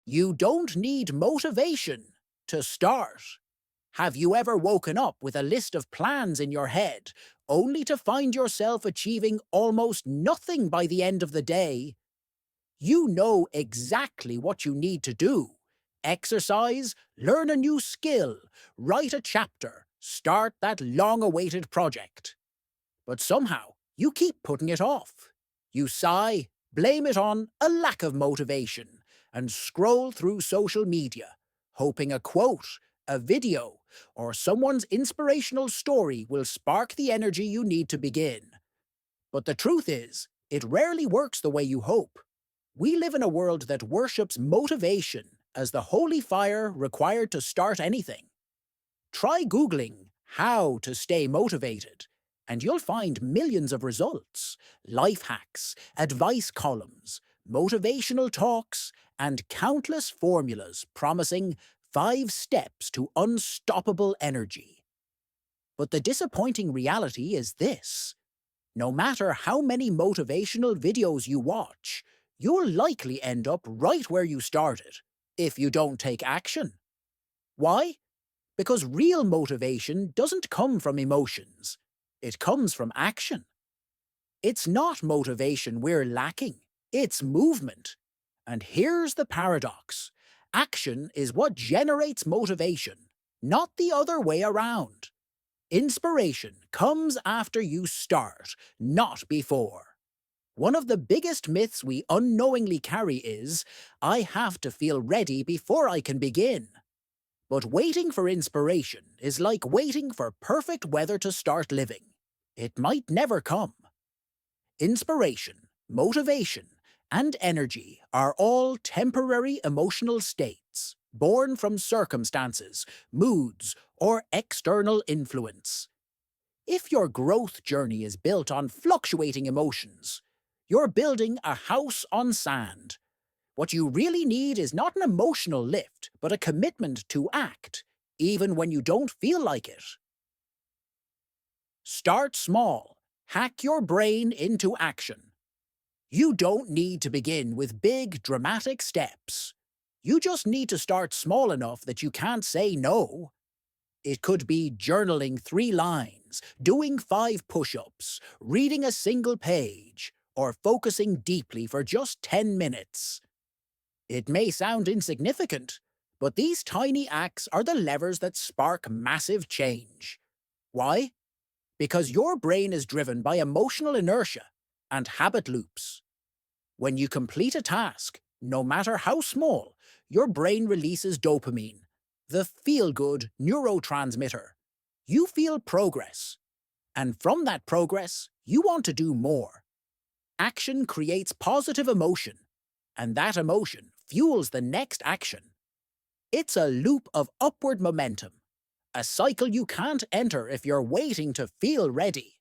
You don't need motivation to start. Have you ever woken up with a list of plans in your head, only to find yourself achieving almost nothing by the end of the day? You know exactly what you need to do. Exercise, learn a new skill, write a chapter, start that long-awaited project. But somehow, you keep putting it off. You sigh, blame it on a lack of motivation, and scroll through social media, hoping a quote, a video, or someone's inspirational story will spark the energy you need to begin. But the truth is, it rarely works the way you hope. We live in a world that worships motivation as the holy fire required to start anything. Try Googling how to stay motivated, and you'll find millions of results, life hacks, advice columns, motivational talks, and countless formulas promising 5 steps to unstoppable energy. But the disappointing reality is this. No matter how many motivational videos you watch, you'll likely end up right where you started, if you don't take action. Why? Because real motivation doesn't come from emotions. It comes from action. It's not motivation we're lacking, it's movement. And here's the paradox. Action is what generates motivation, not the other way around. Inspiration comes after you start, not before. One of the biggest myths we unknowingly carry is, I have to feel ready before I can begin. But waiting for inspiration is like waiting for perfect weather to start living. It might never come. Inspiration, motivation, and energy are all temporary emotional states, born from circumstances, moods, or external influence. If your growth journey is built on fluctuating emotions, you're building a house on sand. What you really need is not an emotional lift, but a commitment to act, even when you don't feel like it. Start small. Hack your brain into action. You don't need to begin with big, dramatic steps. You just need to start small enough that you can't say no. It could be journaling 3 lines, doing 5 push-ups, reading a single page, or focusing deeply for just 10 minutes. It may sound insignificant, but these tiny acts are the levers that spark massive change. Why? Because your brain is driven by emotional inertia and habit loops. When you complete a task, no matter how small, your brain releases dopamine, the feel-good neurotransmitter. You feel progress, and from that progress, you want to do more. Action creates positive emotion, and that emotion fuels the next action. It's a loop of upward momentum, a cycle you can't enter if you're waiting to feel ready.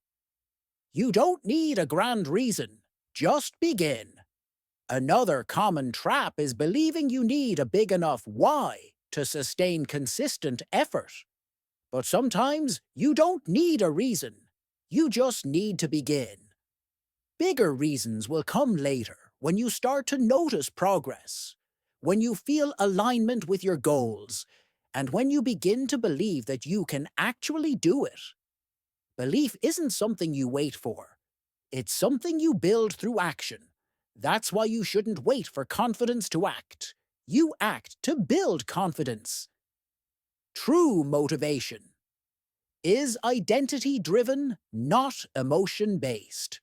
You don't need a grand reason, just begin. Another common trap is believing you need a big enough why to sustain consistent effort. But sometimes you don't need a reason, you just need to begin. Bigger reasons will come later when you start to notice progress, when you feel alignment with your goals, and when you begin to believe that you can actually do it. Belief isn't something you wait for. It's something you build through action. That's why you shouldn't wait for confidence to act. You act to build confidence. True motivation is identity-driven, not emotion-based.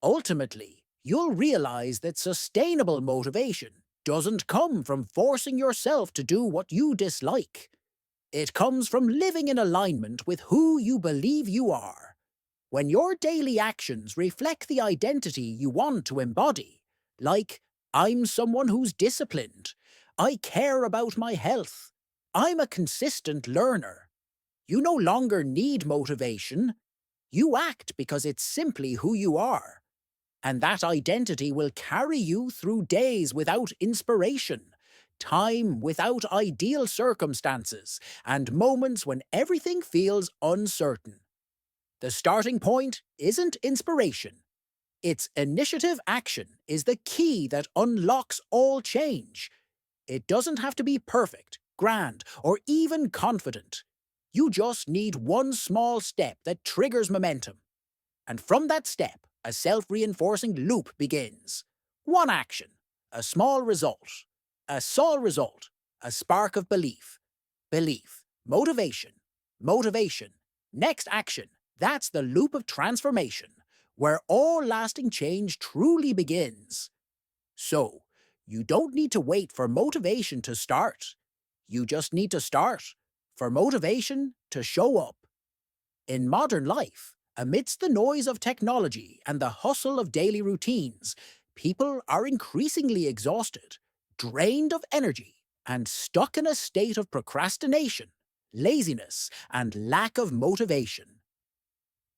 Ultimately, you'll realize that sustainable motivation doesn't come from forcing yourself to do what you dislike. It comes from living in alignment with who you believe you are. When your daily actions reflect the identity you want to embody, like, I'm someone who's disciplined, I care about my health, I'm a consistent learner, you no longer need motivation. You act because it's simply who you are. And that identity will carry you through days without inspiration, time without ideal circumstances, and moments when everything feels uncertain. The starting point isn't inspiration. It's initiative action is the key that unlocks all change. It doesn't have to be perfect, grand, or even confident. You just need one small step that triggers momentum. And from that step, a self-reinforcing loop begins. One action, a small result, a small result, a spark of belief, belief, motivation, motivation, next action. That's the loop of transformation, where all lasting change truly begins. So, you don't need to wait for motivation to start. You just need to start for motivation to show up. In modern life, amidst the noise of technology and the hustle of daily routines, people are increasingly exhausted, drained of energy, and stuck in a state of procrastination, laziness, and lack of motivation.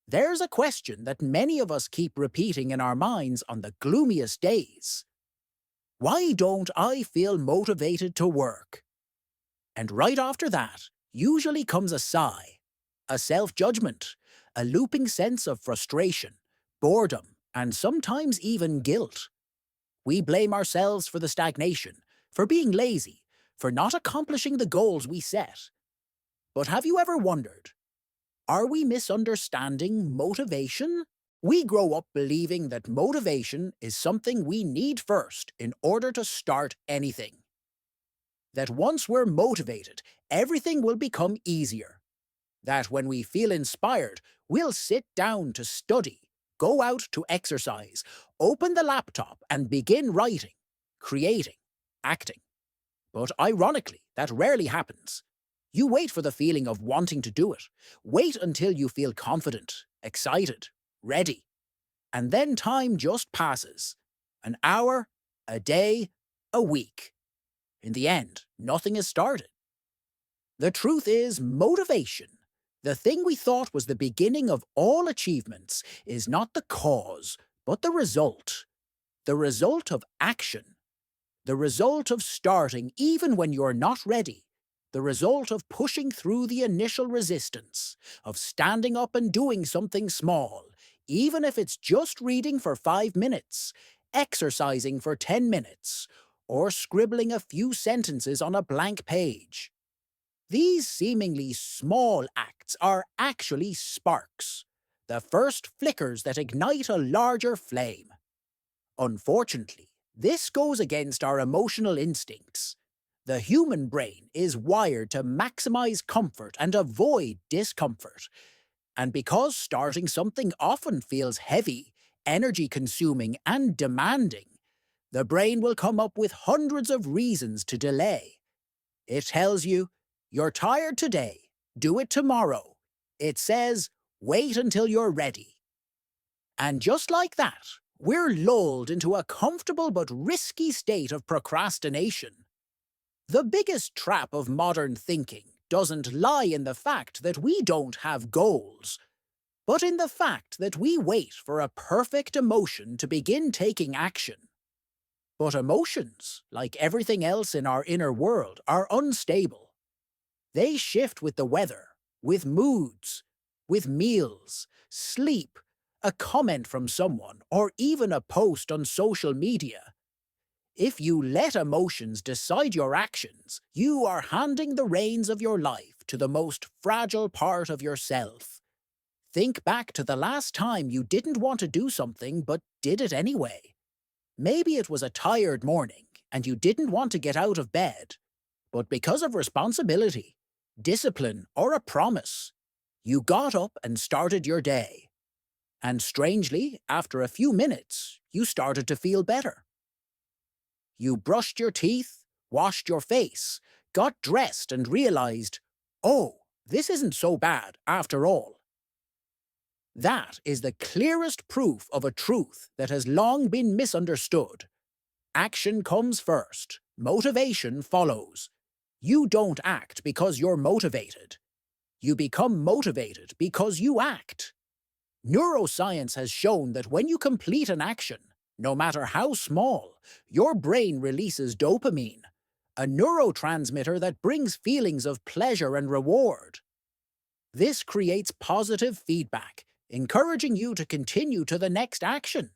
There's a question that many of us keep repeating in our minds on the gloomiest days. Why don't I feel motivated to work? And right after that, usually comes a sigh, a self-judgment, a looping sense of frustration, boredom, and sometimes even guilt. We blame ourselves for the stagnation, for being lazy, for not accomplishing the goals we set. But have you ever wondered, are we misunderstanding motivation? We grow up believing that motivation is something we need first in order to start anything. That once we're motivated, everything will become easier. That when we feel inspired, we'll sit down to study, go out to exercise, open the laptop and begin writing, creating, acting. But ironically, that rarely happens. You wait for the feeling of wanting to do it. Wait until you feel confident, excited, ready. And then time just passes. An hour, a day, a week. In the end, nothing is started. The truth is, motivation, the thing we thought was the beginning of all achievements, is not the cause, but the result. The result of action. The result of starting even when you're not ready. The result of pushing through the initial resistance, of standing up and doing something small, even if it's just reading for 5 minutes, exercising for 10 minutes, or scribbling a few sentences on a blank page. These seemingly small acts are actually sparks, the first flickers that ignite a larger flame. Unfortunately, this goes against our emotional instincts. The human brain is wired to maximize comfort and avoid discomfort. And because starting something often feels heavy, energy-consuming, and demanding, the brain will come up with hundreds of reasons to delay. It tells you, you're tired today, do it tomorrow. It says, wait until you're ready. And just like that, we're lulled into a comfortable but risky state of procrastination. The biggest trap of modern thinking doesn't lie in the fact that we don't have goals, but in the fact that we wait for a perfect emotion to begin taking action. But emotions, like everything else in our inner world, are unstable. They shift with the weather, with moods, with meals, sleep, a comment from someone, or even a post on social media. If you let emotions decide your actions, you are handing the reins of your life to the most fragile part of yourself. Think back to the last time you didn't want to do something but did it anyway. Maybe it was a tired morning and you didn't want to get out of bed, but because of responsibility, discipline, or a promise, you got up and started your day. And strangely, after a few minutes, you started to feel better. You brushed your teeth, washed your face, got dressed and realized, oh, this isn't so bad after all. That is the clearest proof of a truth that has long been misunderstood. Action comes first, motivation follows. You don't act because you're motivated. You become motivated because you act. Neuroscience has shown that when you complete an action, no matter how small, your brain releases dopamine, a neurotransmitter that brings feelings of pleasure and reward. This creates positive feedback, encouraging you to continue to the next action.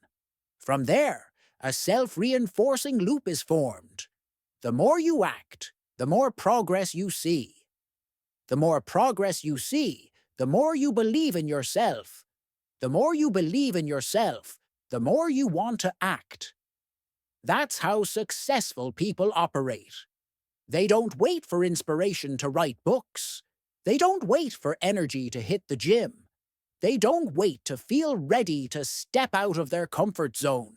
From there, a self-reinforcing loop is formed. The more you act, the more progress you see. The more progress you see, the more you believe in yourself. The more you believe in yourself, the more you want to act. That's how successful people operate. They don't wait for inspiration to write books. They don't wait for energy to hit the gym. They don't wait to feel ready to step out of their comfort zone.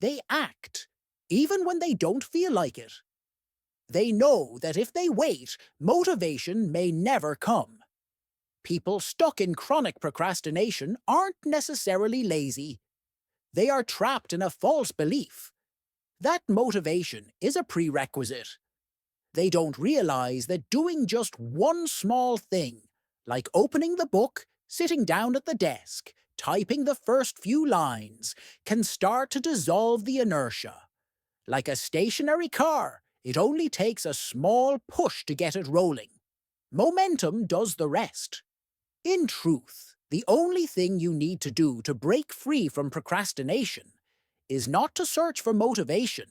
They act, even when they don't feel like it. They know that if they wait, motivation may never come. People stuck in chronic procrastination aren't necessarily lazy. They are trapped in a false belief. That motivation is a prerequisite. They don't realize that doing just one small thing, like opening the book, sitting down at the desk, typing the first few lines, can start to dissolve the inertia. Like a stationary car, it only takes a small push to get it rolling. Momentum does the rest. In truth, the only thing you need to do to break free from procrastination is not to search for motivation,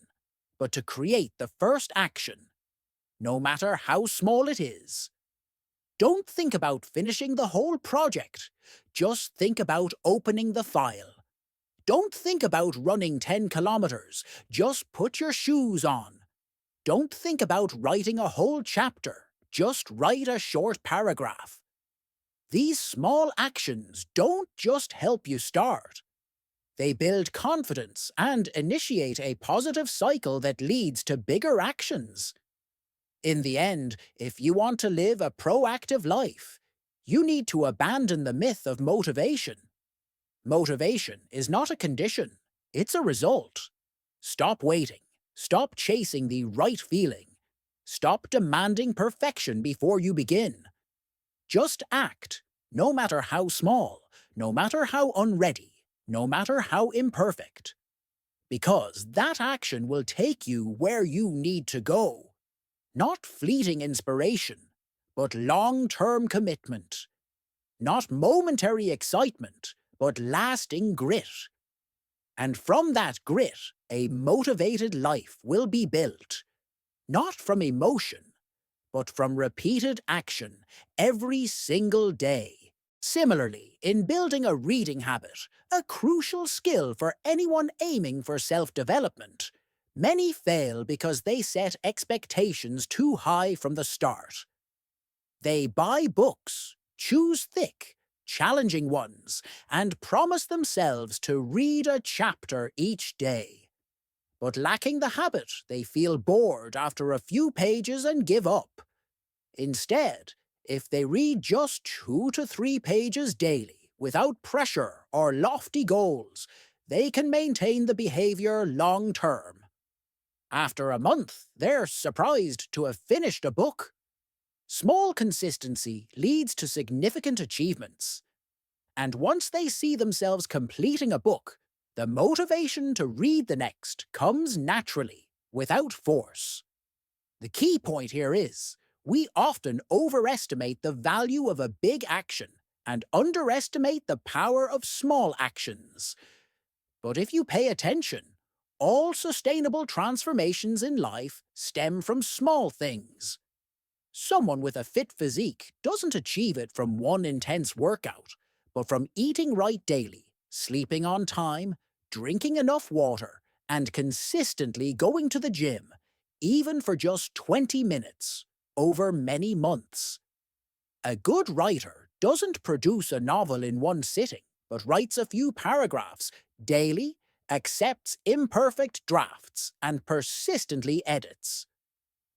but to create the first action, no matter how small it is. Don't think about finishing the whole project. Just think about opening the file. Don't think about running 10 kilometers. Just put your shoes on. Don't think about writing a whole chapter. Just write a short paragraph. These small actions don't just help you start. They build confidence and initiate a positive cycle that leads to bigger actions. In the end, if you want to live a proactive life, you need to abandon the myth of motivation. Motivation is not a condition, it's a result. Stop waiting. Stop chasing the right feeling. Stop demanding perfection before you begin. Just act, no matter how small, no matter how unready, no matter how imperfect. Because that action will take you where you need to go. Not fleeting inspiration, but long-term commitment. Not momentary excitement, but lasting grit. And from that grit, a motivated life will be built. Not from emotion, but from repeated action every single day. Similarly, in building a reading habit, a crucial skill for anyone aiming for self-development, many fail because they set expectations too high from the start. They buy books, choose thick, challenging ones, and promise themselves to read a chapter each day. But lacking the habit, they feel bored after a few pages and give up. Instead, if they read just 2 to 3 pages daily, without pressure or lofty goals, they can maintain the behavior long term. After a month, they're surprised to have finished a book. Small consistency leads to significant achievements. And once they see themselves completing a book, the motivation to read the next comes naturally, without force. The key point here is, we often overestimate the value of a big action and underestimate the power of small actions. But if you pay attention, all sustainable transformations in life stem from small things. Someone with a fit physique doesn't achieve it from one intense workout, but from eating right daily, sleeping on time, drinking enough water, and consistently going to the gym, even for just 20 minutes, over many months. A good writer doesn't produce a novel in one sitting, but writes a few paragraphs daily, accepts imperfect drafts, and persistently edits.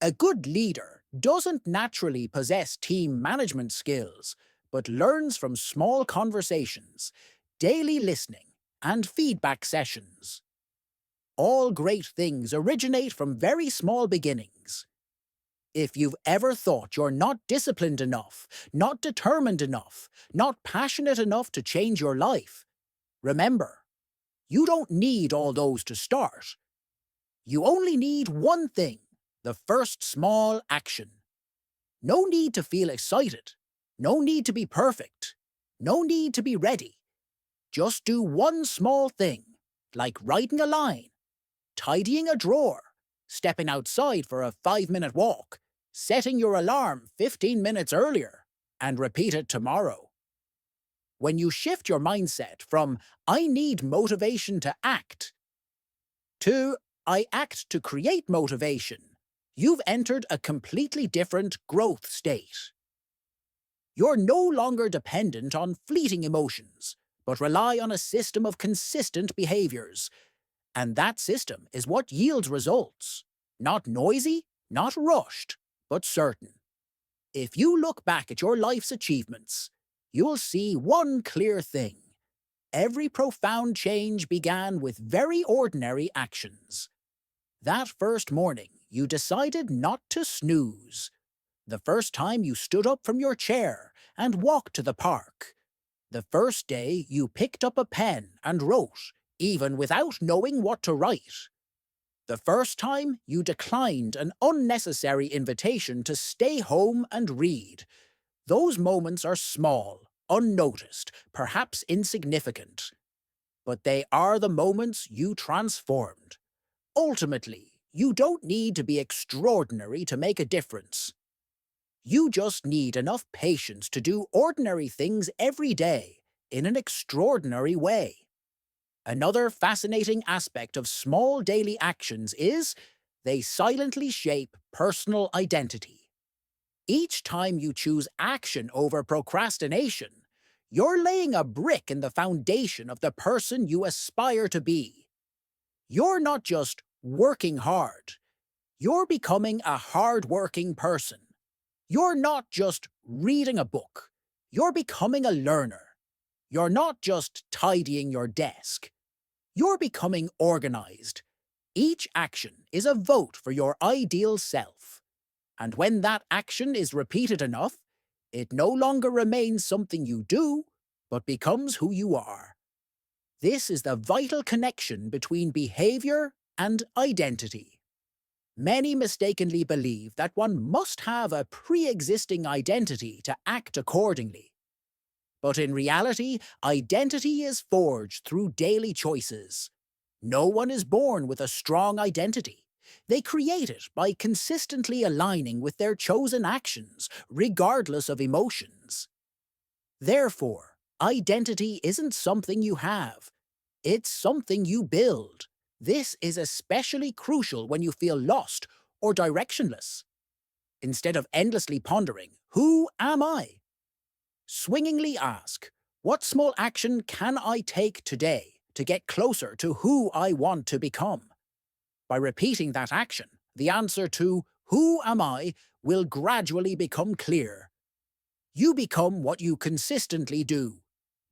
A good leader doesn't naturally possess team management skills, but learns from small conversations, daily listening, and feedback sessions. All great things originate from very small beginnings. If you've ever thought you're not disciplined enough, not determined enough, not passionate enough to change your life, remember, you don't need all those to start. You only need one thing, the first small action. No need to feel excited. No need to be perfect. No need to be ready. Just do one small thing, like writing a line, tidying a drawer, stepping outside for a 5-minute walk, setting your alarm 15 minutes earlier, and repeat it tomorrow. When you shift your mindset from "I need motivation to act" to "I act to create motivation," you've entered a completely different growth state. You're no longer dependent on fleeting emotions, but rely on a system of consistent behaviors. And that system is what yields results. Not noisy, not rushed, but certain. If you look back at your life's achievements, you'll see one clear thing. Every profound change began with very ordinary actions. That first morning, you decided not to snooze. The first time you stood up from your chair and walked to the park. The first day you picked up a pen and wrote, even without knowing what to write. The first time you declined an unnecessary invitation to stay home and read. Those moments are small, unnoticed, perhaps insignificant. But they are the moments you transformed. Ultimately, you don't need to be extraordinary to make a difference. You just need enough patience to do ordinary things every day in an extraordinary way. Another fascinating aspect of small daily actions is they silently shape personal identity. Each time you choose action over procrastination, you're laying a brick in the foundation of the person you aspire to be. You're not just working hard, you're becoming a hard-working person. You're not just reading a book, you're becoming a learner. You're not just tidying your desk, you're becoming organized. Each action is a vote for your ideal self. And when that action is repeated enough, it no longer remains something you do, but becomes who you are. This is the vital connection between behavior and identity. Many mistakenly believe that one must have a pre-existing identity to act accordingly. But in reality, identity is forged through daily choices. No one is born with a strong identity. They create it by consistently aligning with their chosen actions, regardless of emotions. Therefore, identity isn't something you have. It's something you build. This is especially crucial when you feel lost or directionless. Instead of endlessly pondering, "Who am I?" swingingly ask, "What small action can I take today to get closer to who I want to become?" By repeating that action, the answer to "Who am I?" will gradually become clear. You become what you consistently do.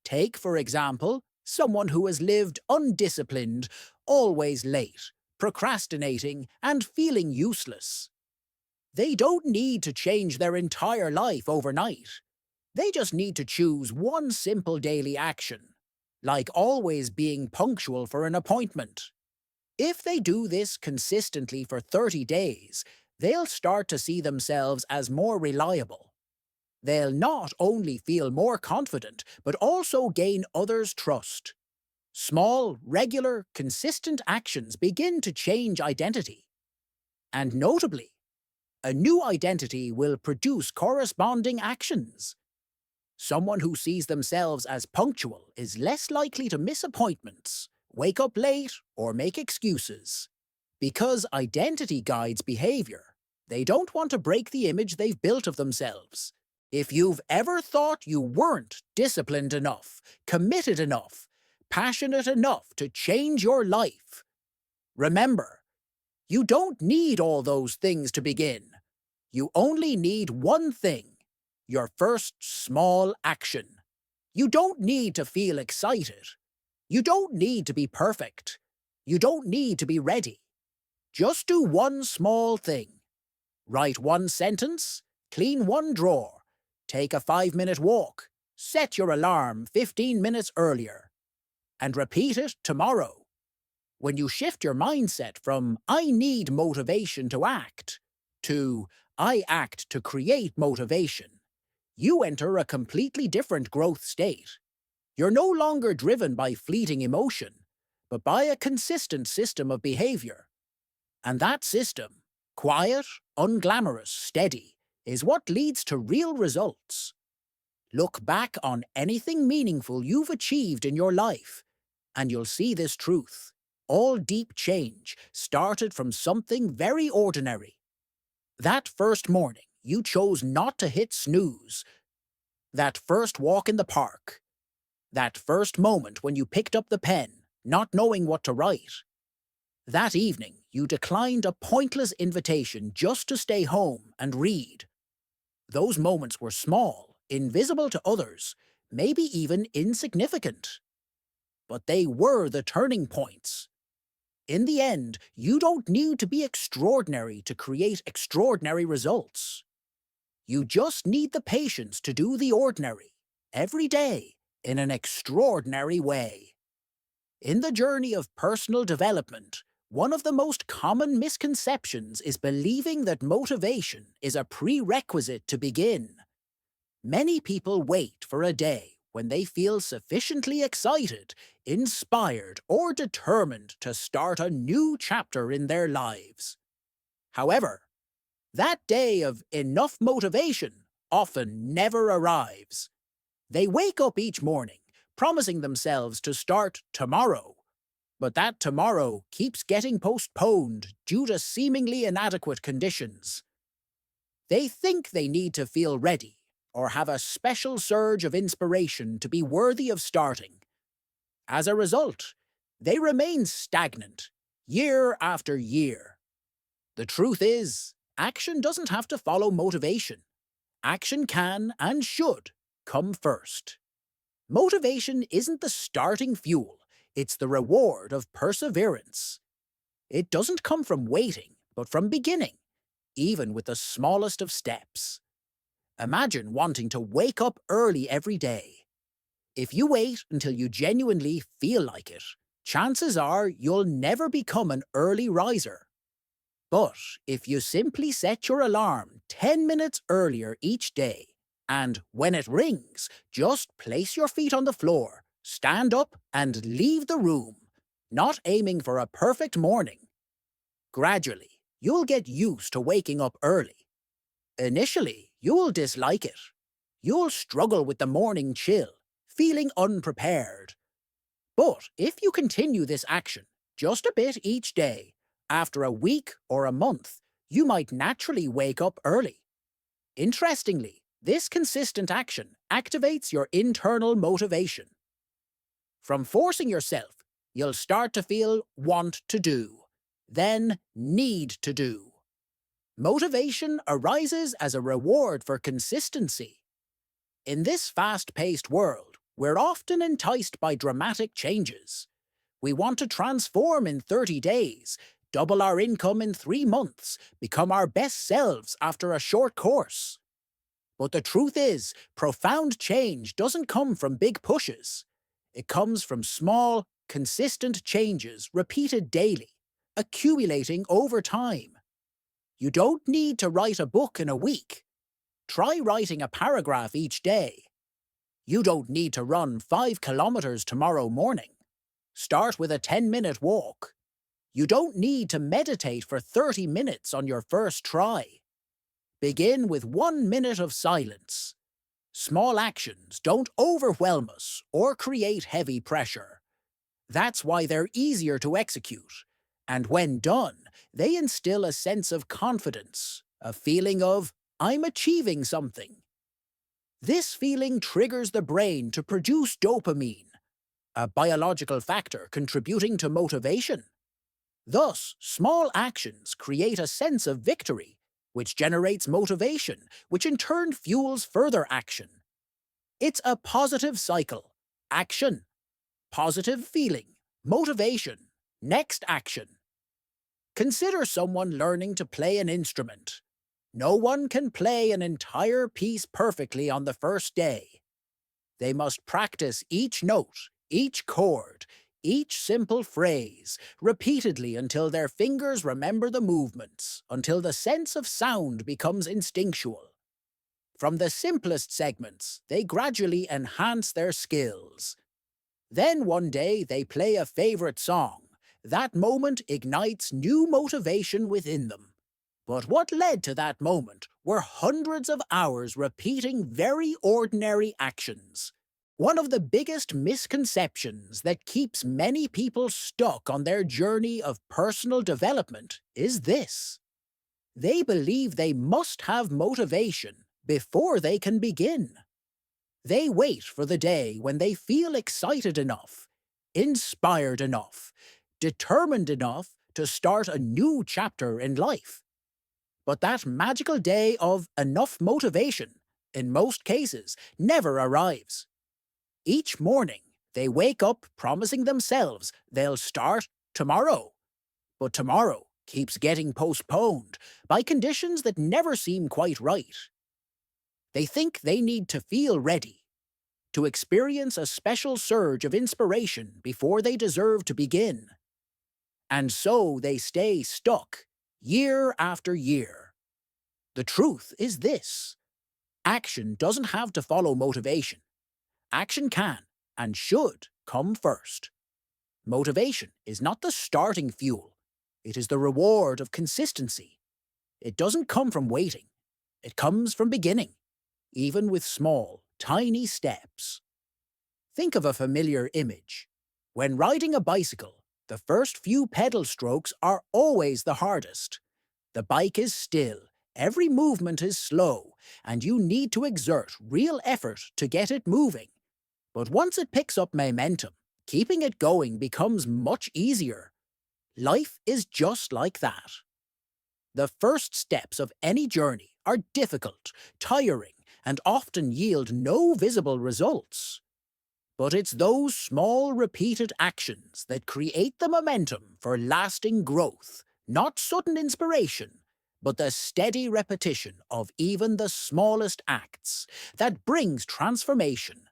Take, for example, someone who has lived undisciplined, always late, procrastinating, and feeling useless. They don't need to change their entire life overnight. They just need to choose one simple daily action, like always being punctual for an appointment. If they do this consistently for 30 days, they'll start to see themselves as more reliable. They'll not only feel more confident, but also gain others' trust. Small, regular, consistent actions begin to change identity. And notably, a new identity will produce corresponding actions. Someone who sees themselves as punctual is less likely to miss appointments, wake up late, or make excuses. Because identity guides behavior, they don't want to break the image they've built of themselves. If you've ever thought you weren't disciplined enough, committed enough, passionate enough to change your life, remember, you don't need all those things to begin. You only need one thing: your first small action. You don't need to feel excited. You don't need to be perfect. You don't need to be ready. Just do one small thing. Write one sentence, clean one drawer, take a 5-minute walk, set your alarm 15 minutes earlier, and repeat it tomorrow. When you shift your mindset from "I need motivation to act" to "I act to create motivation," you enter a completely different growth state. You're no longer driven by fleeting emotion, but by a consistent system of behavior. And that system, quiet, unglamorous, steady, is what leads to real results. Look back on anything meaningful you've achieved in your life, and you'll see this truth. All deep change started from something very ordinary. That first morning you chose not to hit snooze, that first walk in the park, that first moment when you picked up the pen, not knowing what to write. That evening, you declined a pointless invitation just to stay home and read. Those moments were small, invisible to others, maybe even insignificant. But they were the turning points. In the end, you don't need to be extraordinary to create extraordinary results. You just need the patience to do the ordinary, every day, in an extraordinary way. In the journey of personal development, one of the most common misconceptions is believing that motivation is a prerequisite to begin. Many people wait for a day when they feel sufficiently excited, inspired, or determined to start a new chapter in their lives. However, that day of enough motivation often never arrives. They wake up each morning, promising themselves to start tomorrow, but that tomorrow keeps getting postponed due to seemingly inadequate conditions. They think they need to feel ready or have a special surge of inspiration to be worthy of starting. As a result, they remain stagnant, year after year. The truth is, action doesn't have to follow motivation. Action can and should come first. Motivation isn't the starting fuel, it's the reward of perseverance. It doesn't come from waiting, but from beginning, even with the smallest of steps. Imagine wanting to wake up early every day. If you wait until you genuinely feel like it, chances are you'll never become an early riser. But if you simply set your alarm 10 minutes earlier each day, and when it rings, just place your feet on the floor, stand up, and leave the room, not aiming for a perfect morning, gradually, you'll get used to waking up early. Initially, you'll dislike it. You'll struggle with the morning chill, feeling unprepared. But if you continue this action just a bit each day, after a week or a month, you might naturally wake up early. Interestingly, this consistent action activates your internal motivation. From forcing yourself, you'll start to feel want to do, then need to do. Motivation arises as a reward for consistency. In this fast-paced world, we're often enticed by dramatic changes. We want to transform in 30 days, double our income in 3 months, become our best selves after a short course. But the truth is, profound change doesn't come from big pushes. It comes from small, consistent changes repeated daily, accumulating over time. You don't need to write a book in a week. Try writing a paragraph each day. You don't need to run 5 kilometers tomorrow morning. Start with a 10-minute walk. You don't need to meditate for 30 minutes on your first try. Begin with 1 minute of silence. Small actions don't overwhelm us or create heavy pressure. That's why they're easier to execute. And when done, they instill a sense of confidence, a feeling of, I'm achieving something. This feeling triggers the brain to produce dopamine, a biological factor contributing to motivation. Thus, small actions create a sense of victory, which generates motivation, which in turn fuels further action. It's a positive cycle. Action, positive feeling, motivation, next action. Consider someone learning to play an instrument. No one can play an entire piece perfectly on the first day. They must practice each note, each chord, each simple phrase, repeatedly until their fingers remember the movements, until the sense of sound becomes instinctual. From the simplest segments, they gradually enhance their skills. Then one day they play a favorite song. That moment ignites new motivation within them. But what led to that moment were hundreds of hours repeating very ordinary actions. One of the biggest misconceptions that keeps many people stuck on their journey of personal development is this. They believe they must have motivation before they can begin. They wait for the day when they feel excited enough, inspired enough, determined enough to start a new chapter in life. But that magical day of enough motivation, in most cases, never arrives. Each morning, they wake up promising themselves they'll start tomorrow. But tomorrow keeps getting postponed by conditions that never seem quite right. They think they need to feel ready, to experience a special surge of inspiration before they deserve to begin. And so they stay stuck, year after year. The truth is this. Action doesn't have to follow motivation. Action can, and should, come first. Motivation is not the starting fuel. It is the reward of consistency. It doesn't come from waiting. It comes from beginning, even with small, tiny steps. Think of a familiar image. When riding a bicycle, the first few pedal strokes are always the hardest. The bike is still, every movement is slow, and you need to exert real effort to get it moving. But once it picks up momentum, keeping it going becomes much easier. Life is just like that. The first steps of any journey are difficult, tiring, and often yield no visible results. But it's those small repeated actions that create the momentum for lasting growth, not sudden inspiration, but the steady repetition of even the smallest acts that brings transformation.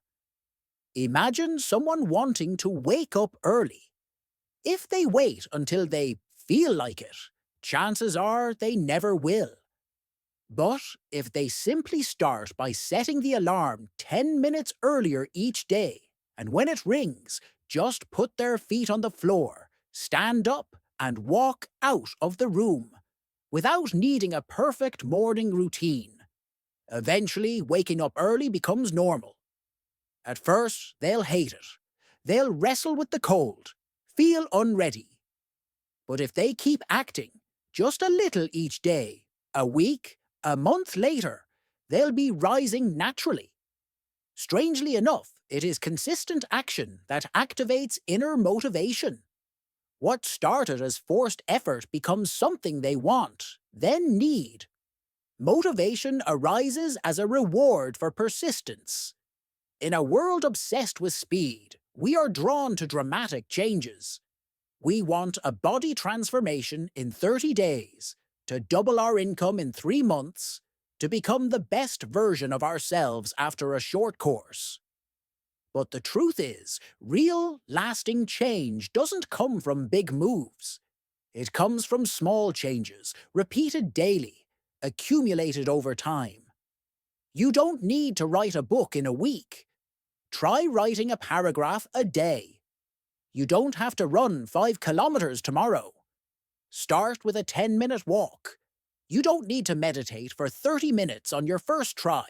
Imagine someone wanting to wake up early. If they wait until they feel like it, chances are they never will. But if they simply start by setting the alarm 10 minutes earlier each day, and when it rings, just put their feet on the floor, stand up, and walk out of the room, without needing a perfect morning routine, eventually waking up early becomes normal. At first, they'll hate it. They'll wrestle with the cold, feel unready. But if they keep acting, just a little each day, a week, a month later, they'll be rising naturally. Strangely enough, it is consistent action that activates inner motivation. What started as forced effort becomes something they want, then need. Motivation arises as a reward for persistence. In a world obsessed with speed, we are drawn to dramatic changes. We want a body transformation in 30 days, to double our income in 3 months, to become the best version of ourselves after a short course. But the truth is, real, lasting change doesn't come from big moves. It comes from small changes, repeated daily, accumulated over time. You don't need to write a book in a week. Try writing a paragraph a day. You don't have to run 5 kilometers tomorrow. Start with a 10-minute walk. You don't need to meditate for 30 minutes on your first try.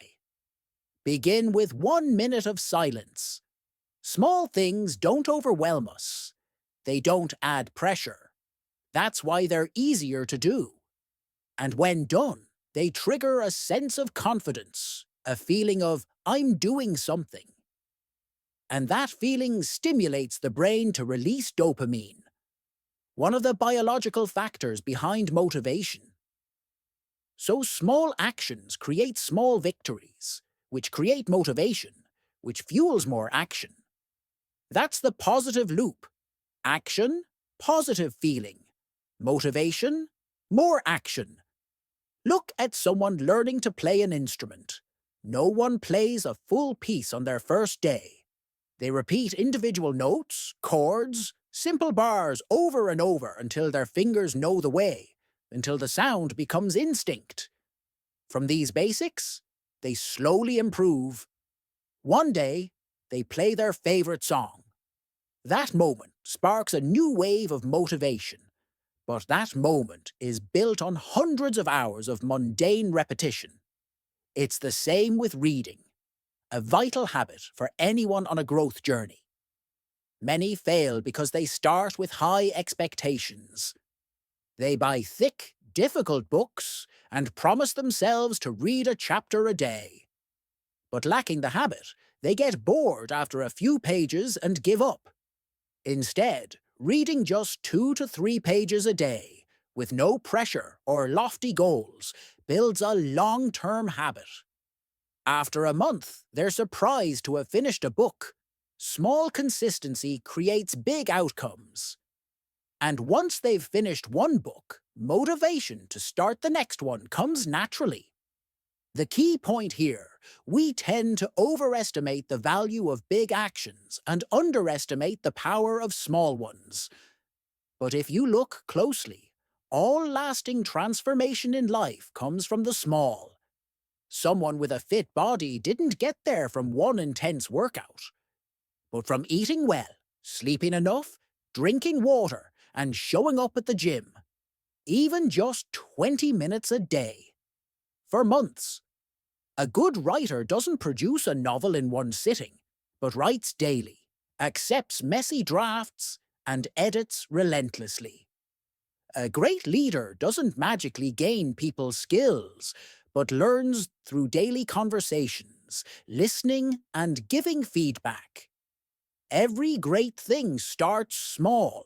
Begin with 1 minute of silence. Small things don't overwhelm us. They don't add pressure. That's why they're easier to do. And when done, they trigger a sense of confidence, a feeling of, I'm doing something. And that feeling stimulates the brain to release dopamine, one of the biological factors behind motivation. So small actions create small victories, which create motivation, which fuels more action. That's the positive loop. Action, positive feeling. Motivation, more action. Look at someone learning to play an instrument. No one plays a full piece on their first day. They repeat individual notes, chords, simple bars over and over until their fingers know the way, until the sound becomes instinct. From these basics, they slowly improve. One day, they play their favorite song. That moment sparks a new wave of motivation, but that moment is built on hundreds of hours of mundane repetition. It's the same with reading, a vital habit for anyone on a growth journey. Many fail because they start with high expectations. They buy thick, difficult books and promise themselves to read a chapter a day. But lacking the habit, they get bored after a few pages and give up. Instead, reading just 2 to 3 pages a day, with no pressure or lofty goals, builds a long-term habit. After a month, they're surprised to have finished a book. Small consistency creates big outcomes. And once they've finished one book, motivation to start the next one comes naturally. The key point here, we tend to overestimate the value of big actions and underestimate the power of small ones. But if you look closely, all lasting transformation in life comes from the small. Someone with a fit body didn't get there from one intense workout, but from eating well, sleeping enough, drinking water, and showing up at the gym. Even just 20 minutes a day. For months. A good writer doesn't produce a novel in one sitting, but writes daily, accepts messy drafts, and edits relentlessly. A great leader doesn't magically gain people's skills, but learns through daily conversations, listening, and giving feedback. Every great thing starts small,